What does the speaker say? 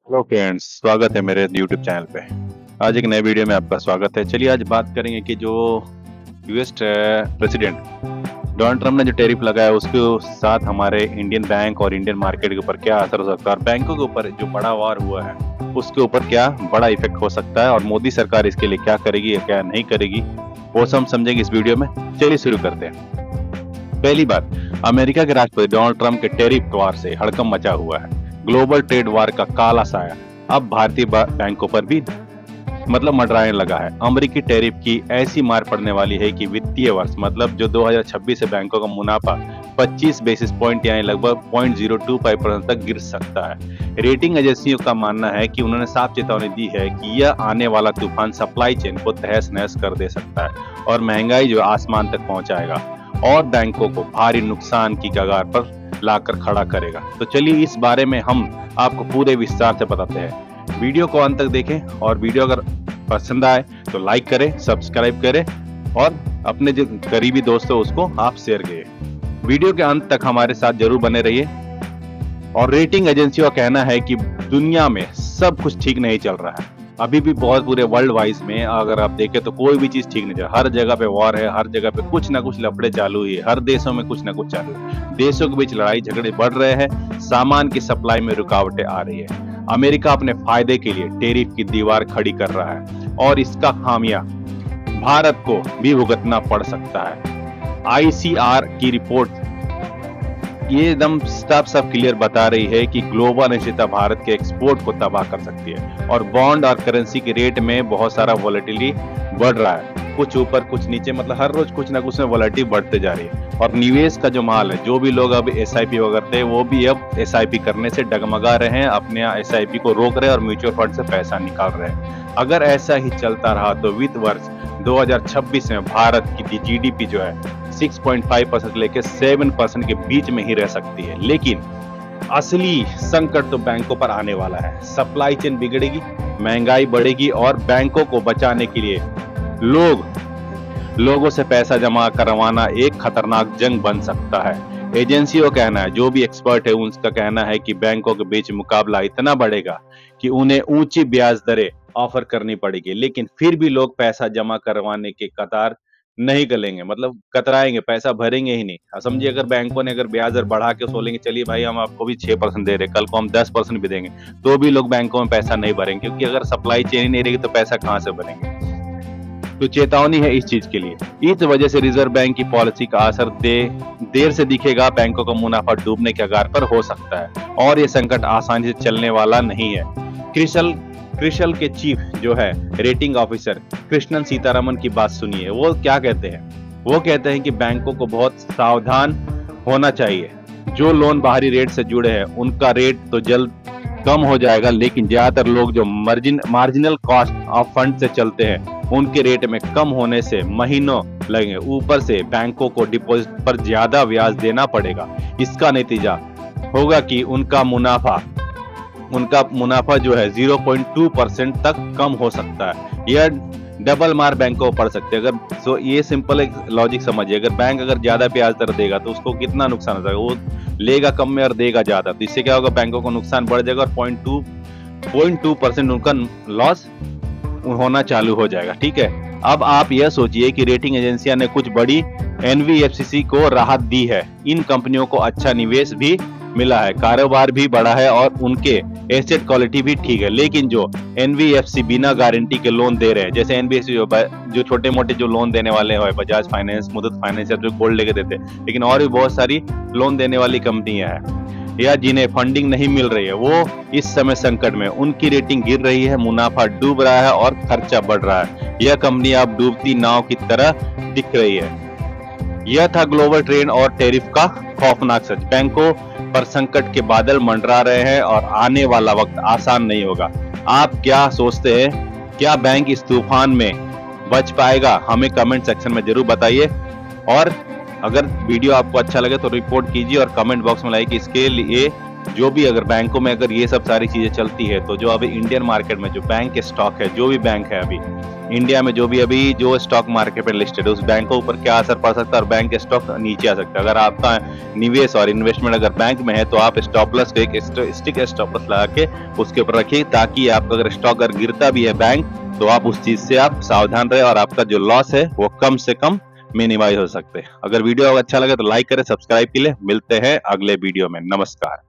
Hello friends, स्वागत है मेरे YouTube चैनल पे। आज एक नए वीडियो में आपका स्वागत है। चलिए आज बात करेंगे कि जो यूएस प्रेसिडेंट डोनाल्ड ट्रंप ने जो टैरिफ लगाया उसके साथ हमारे इंडियन बैंक और इंडियन मार्केट के ऊपर क्या असर हो सकता है और बैंकों के ऊपर जो बड़ा वार हुआ है उसके ऊपर क्या बड़ा इफेक्ट हो सकता है और मोदी सरकार इसके लिए क्या करेगी या क्या नहीं करेगी वो सब हम समझेंगे इस वीडियो में। चलिए शुरू करते हैं। पहली बात, अमेरिका के राष्ट्रपति डोनाल्ड ट्रंप के टैरिफ वार से हड़कंप मचा हुआ है। ग्लोबल ट्रेड वार का काला साया अब भारतीय बैंकों पर भी मंडराने लगा है। अमेरिकी टैरिफ की ऐसी मार पड़ने वाली है कि वित्तीय वर्ष मतलब जो 2026 से बैंकों का मुनाफा 25 बेसिस पॉइंट यानी लगभग 0.025% तक गिर सकता है। रेटिंग एजेंसियों का मानना है कि उन्होंने साफ चेतावनी दी है कि यह आने वाला तूफान सप्लाई चेन को तहस नहस कर दे सकता है और महंगाई जो आसमान तक पहुंचाएगा और बैंकों को भारी नुकसान की कगार पर लाकर खड़ा करेगा। तो चलिए इस बारे में हम आपको पूरे विस्तार से बताते हैं। वीडियो को अंत तक देखें और वीडियो अगर पसंद आए तो लाइक करें, सब्सक्राइब करें और अपने जो करीबी दोस्त हो उसको आप शेयर करिए। वीडियो के अंत तक हमारे साथ जरूर बने रहिए। और रेटिंग एजेंसियों का कहना है कि दुनिया में सब कुछ ठीक नहीं चल रहा है। अभी भी बहुत पूरे वर्ल्ड वाइज में अगर आप देखें तो कोई भी चीज ठीक नहीं चल रहा। हर जगह पे वॉर है, हर जगह पे कुछ ना कुछ लफड़े चालू ही है, हर देशों में कुछ ना कुछ चालू है। देशों के बीच लड़ाई झगड़े बढ़ रहे हैं, सामान की सप्लाई में रुकावटें आ रही है। अमेरिका अपने फायदे के लिए टैरिफ की दीवार खड़ी कर रहा है और इसका खामिया भारत को भी भुगतना पड़ सकता है। आईसीआर की रिपोर्ट ये एकदम साफ क्लियर बता रही है कि ग्लोबल अनिश्चितता भारत के एक्सपोर्ट को तबाह कर सकती है और बॉन्ड और करेंसी के रेट में बहुत सारा वॉलेटिलिटी बढ़ रहा है, कुछ ऊपर कुछ नीचे, मतलब हर रोज कुछ ना कुछ में वॉलेटिलिटी बढ़ते जा रही है। और निवेश का जो माल है, जो भी लोग अब एसआईपी वगैरह थे वो भी अब एसआईपी करने से डगमगा रहे हैं, अपने एसआईपी को रोक रहे हैं और म्यूचुअल फंड से पैसा निकाल रहे हैं। अगर ऐसा ही चलता रहा तो वित्त वर्ष 2026 में भारत की जीडीपी जो है 6.5% लेके 7% के बीच में ही रह सकती है। लेकिन असली संकट तो बैंकों पर आने वाला है। सप्लाई चेन बिगड़ेगी, महंगाई बढ़ेगी और बैंकों को बचाने के लिए लोगों से पैसा जमा करवाना एक खतरनाक जंग बन सकता है। एजेंसियों का कहना है, जो भी एक्सपर्ट है उनका कहना है कि बैंकों के बीच मुकाबला इतना बढ़ेगा कि उन्हें ऊंची ब्याज दरें ऑफर करनी पड़ेगी, लेकिन फिर भी लोग पैसा जमा करवाने के कतार नहीं गलेंगे, मतलब कतराएंगे, पैसा भरेंगे ही नहीं। समझिए अगर बैंकों ने अगर ब्याज दर बढ़ा के सोलेंगे, चलिए भाई हम आपको भी 6% दे रहे, कल को हम 10% भी देंगे, तो भी लोग बैंकों में पैसा नहीं भरेंगे, क्योंकि अगर सप्लाई चेन ही नहीं रहेगी तो पैसा कहाँ से भरेंगे। तो चेतावनी है इस चीज के लिए। इस वजह से रिजर्व बैंक की पॉलिसी का असर देर से दिखेगा, बैंकों का मुनाफा डूबने के कगार पर हो सकता है और ये संकट आसानी से चलने वाला नहीं है। क्रिसल के चीफ जो है रेटिंग ऑफिसर कृष्णन सीतारमन की बात सुनिए। वो क्या कहते हैं? वो कहते हैं कि बैंकों को बहुत सावधान होना चाहिए। जो लोन बाहरी रेट से जुड़े हैं उनका रेट तो जल्द कम हो जाएगा, लेकिन ज्यादातर लोग जो मार्जिनल कॉस्ट ऑफ फंड से चलते हैं उनके रेट में कम होने से महीनों लगेंगे। ऊपर से बैंकों को डिपॉजिट पर ज्यादा ब्याज देना पड़ेगा। इसका नतीजा होगा कि उनका मुनाफा जो है 0.2% तक कम हो सकता है। यह डबल मार बैंकों को पड़ सकते हैं। अगर तो ये सिंपल एक लॉजिक समझिए, अगर बैंक अगर ज्यादा ब्याज दर देगा तो उसको कितना नुकसान हो जाएगा, वो लेगा कम में और देगा ज्यादा, तो इससे क्या होगा, बैंकों को नुकसान बढ़ जाएगा और 0.2% उनका लॉस होना चालू हो जाएगा। ठीक है, अब आप यह सोचिए कि रेटिंग एजेंसियां ने कुछ बड़ी एनवीएफसीसी को राहत दी है। इन कंपनियों को अच्छा निवेश भी मिला है, कारोबार भी बढ़ा है और उनके एसेट क्वालिटी भी ठीक है। लेकिन जो एनबीएफसी बिना गारंटी के लोन दे रहे हैं, जैसे एनबीएफसी जो छोटे मोटे जो लोन देने वाले हैं, बजाज फाइनेंस, मुथूट फाइनेंस या जो गोल्ड लेके देते हैं, लेकिन और भी बहुत सारी लोन देने वाली कंपनियां हैं या जिन्हें फंडिंग नहीं मिल रही है, वो इस समय संकट में, उनकी रेटिंग गिर रही है, मुनाफा डूब रहा है और खर्चा बढ़ रहा है। यह कंपनी अब डूबती नाव की तरह दिख रही है। यह था ग्लोबल ट्रेड और टैरिफ का खौफनाक सच। बैंकों पर संकट के बादल मंडरा रहे हैं और आने वाला वक्त आसान नहीं होगा। आप क्या सोचते हैं, क्या बैंक इस तूफान में बच पाएगा? हमें कमेंट सेक्शन में जरूर बताइए और अगर वीडियो आपको अच्छा लगे तो रिपोर्ट कीजिए और कमेंट बॉक्स में लाइक। इसके लिए जो भी अगर बैंकों में अगर ये सब सारी चीजें चलती है तो जो अभी इंडियन मार्केट में जो बैंक के स्टॉक है, जो भी बैंक है अभी इंडिया में, जो भी अभी जो स्टॉक मार्केट पे लिस्टेड है, उस बैंक के ऊपर क्या असर पड़ सकता है और बैंक के स्टॉक नीचे आ सकता है। अगर आपका निवेश और इन्वेस्टमेंट अगर बैंक में है तो आप स्टॉप लॉस एक स्टिक स्टॉप लॉस लगा के उसके ऊपर रखिए, ताकि आपका अगर स्टॉक अगर गिरता भी है बैंक, तो आप उस चीज से आप सावधान रहे और आपका जो लॉस है वो कम से कम मिनिमाइज हो सकते हैं। अगर वीडियो अच्छा लगे तो लाइक करें, सब्सक्राइब के लिए। मिलते हैं अगले वीडियो में। नमस्कार।